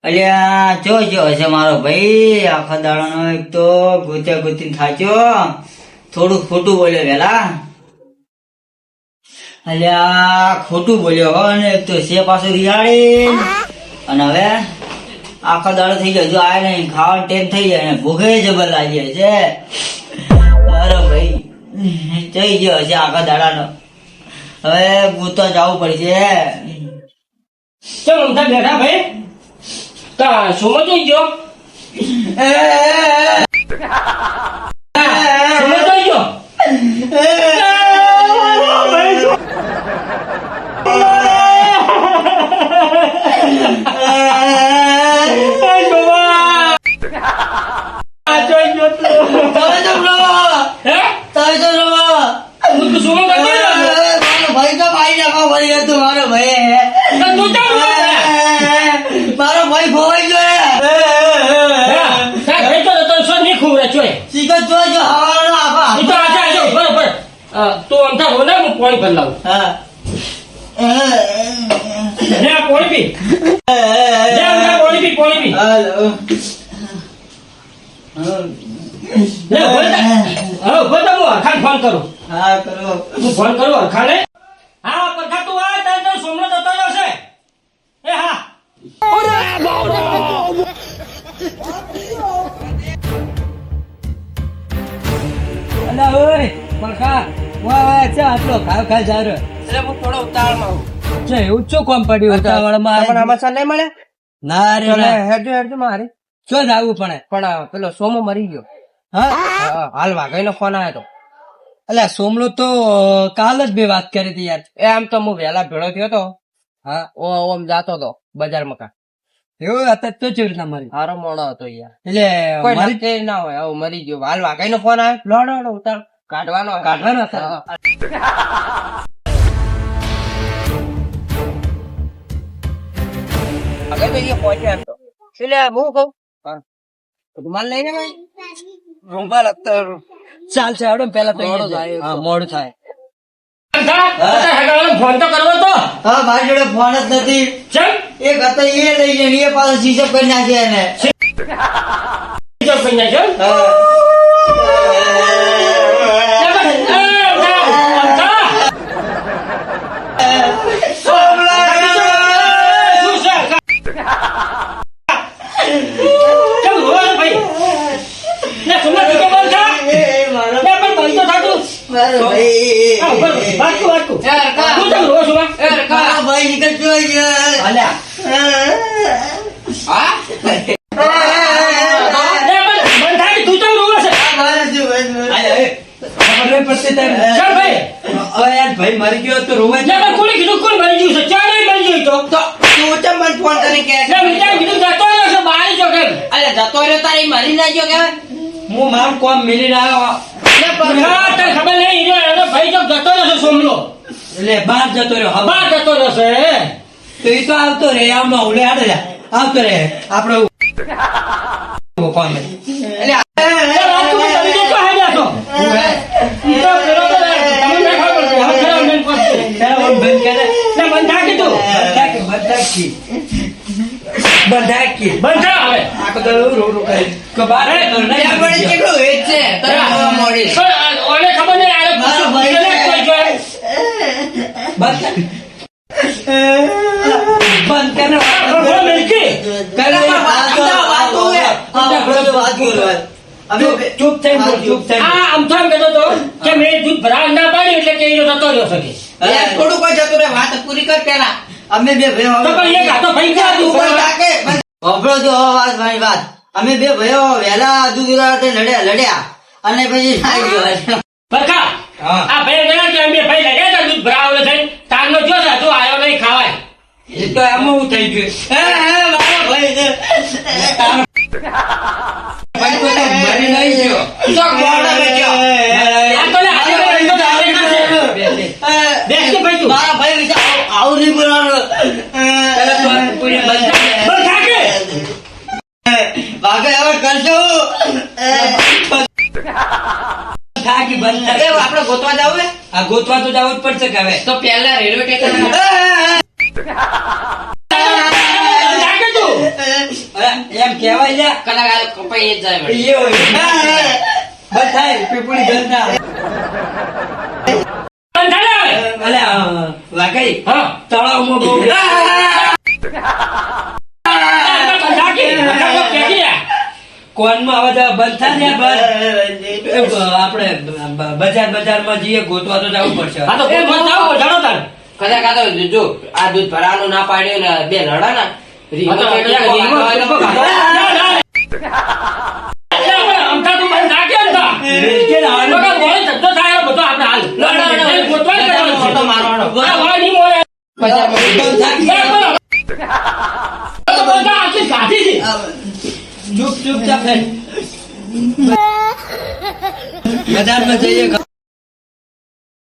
અલ્યા જો હશે મારો ભાઈ આખા દાડાનો એક તો ગોતી થાચ્યો થોડું ખોટું બોલ્યો વેલા અલ્યા ખોટું બોલ્યો હો ને એક તો છે પાછું રિયાળી અને હવે આખા દાડો થઈ ગયો જો આય નહીં ખાવાનું ટેમ થઈ જાય ને ભૂખે જબર લાગી છે મારો ભાઈ જઈ ગયો હશે આખા દાડાનો હવે ગોતવા જવું પડશે ચલો બધા બેઠા ભાઈ તા સોમો જોઈ ગયો સોમો જોઈ ગયો મારો ભાઈ ખોવાઈ તું અમથા રોને હું પાણી ભર લાવું પાણી પી પાણી પી ફોન કરું હા કરો હું ફોન કરું અરખાને હા પરખા તું આ તારે સોમનો જતો રહ્યો છે એ હા અલા ઓય પરખા વાહ છે આટલો ખાવ જા રહ્યો એટલે હું થોડો ઉતાવળમાં હું છે એવું શું કોમ પડ્યું ઉતાવળમાં પણ આમાં સર નહીં મળે ના રે ના હેડજો મારે શું જાવું પણ પેલો સોમો મરી ગયો હા હાલ વાઘાઈ નો ફોન આવ્યો તો અલ્યા સોમલો તો કાલ જ બે વાત કરી હતી યાર એ આમ તો હું વહેલા ભેળો થયો તો હા ઓમ જાતો તો બજારમાં કા એવું અત્યારે તો ચેવી રીતના મરી હારો મોડો હતો યાર એટલે કોઈ મારી નક્કી ના હોય આવું મરી ગયો હાલ વાઘાઈ નો ફોન આવ્યો લોડો ઉતાર કાઢવાનો કાઢવાનો આગળ તો એ પહોંચ્યો એમ તો એટલે હું કહું રૂમાલ લઈને ભાઈ રૂમાલ અત્યારે ચાલશે હેડો પેલા તો મોડું થાય. હા મોડું થાય ફોન તો કરવો તો હા મારી જોડે ફોન જ નથી ચલ એક હતો એ લઈ ગયો એ પાછો શીશો કરી નાખે એને જો કન્યા છે ભાઈ નીકળતો ભાઈ મરી ગયો તો રોવા કોને કીધું કોણ મરી ગયું છે ચાર મરી ગયું તો તું ચમ મને ફોન કરી કે કીધું જતો રહ્યો છે બહાર જો કેમ અરે જતો રહ્યો તારી મરી ના ગયો કે હું મારું કોમ મિલી આવ્યો તને ખબર નહીં એનો ભાઈ જો જતો રહ્યો છે સોમલો એટલે બહાર જતો રહ્યો બહાર જતો રહ્યો છે તો એ તો આવતો રે આવનો ઓલે આડે આવતો રે આપડે કોમ ચૂપ થઈ આમ તો એમ કહેતો હતો કે મેં દૂધ ભરાવા ના પાડી એટલે કે એ જતો રહ્યો શકે થોડું કોઈ જતું રે વાત પૂરી કર પેલા અમે બે તો પણ એક હાથો ભાઈ મારી વાત અમે બે ભાઈઓ વહેલા દૂધ લડ્યા અને પછી પરખા આ ભાઈ ગયા કે અમે ભાઈ લડ્યા હતા દૂધ ભરાવા થઈ તારનો જો છે તું આવ્યો નહીં ખાવાય એ તો એમ એવું થઈ ગયું મારો ભાઈ ભાઈ તો મરી નહીં ગયો ચોક બોડા બેઠો આ તો લે આજે ભાઈ તો આવે નથી દેખ કે ભાઈ તું મારા ભાઈ વિશે આવું નહીં બોલવાનું પેલા તો પૂરી બંધ થાકે ભાગે હવે કરજો થાકી બંધ થાય આપણે ગોતવા જાવ આ ગોતવા તો જવું જ પડશે કે હવે તો પહેલા રેલવે સ્ટેશન કહેવાય લ્યા. કલાકાર કપાઈ જ જાય વળી. એ હોય. બસ થાય પીપળી ગલતા. બંધ થાય ને હવે. અલે વાકઈ હા. તળાવમાં બહુ બંધ રાખી. બધા કોક ફેંકી યા. કોનમાં હવે તો બંધ થાય ને બંધ. આપણે બજારમાં જઈએ ગોતવા તો જવું પડશે. હા તો કોઈ બંધ થાવ, જાણો તાર. કદાચ આ તો જો આ દૂધ ભરાવાનું ના પાડ્યું ને બે લડા ને હા તો અહીંયા રીંગણો ટૂંકો કાઢો. ના, ના. એટલે આપણે અમથા તું બંધ રાખે ને તા. રેલચે ને હાલ. તો કાં મોડે ધંધો થાય એવો બધો આપણે હાલ. ગોતવા જ કરવાનો છે. મોટો મારવાનો. આ વાય નહીં મોડે. બજારમાં બંધ થાય. બરાબર. તો બધા આટલી કાઢી છે. ચૂપ ચૂપ ચાપ બજારમાં જઈએ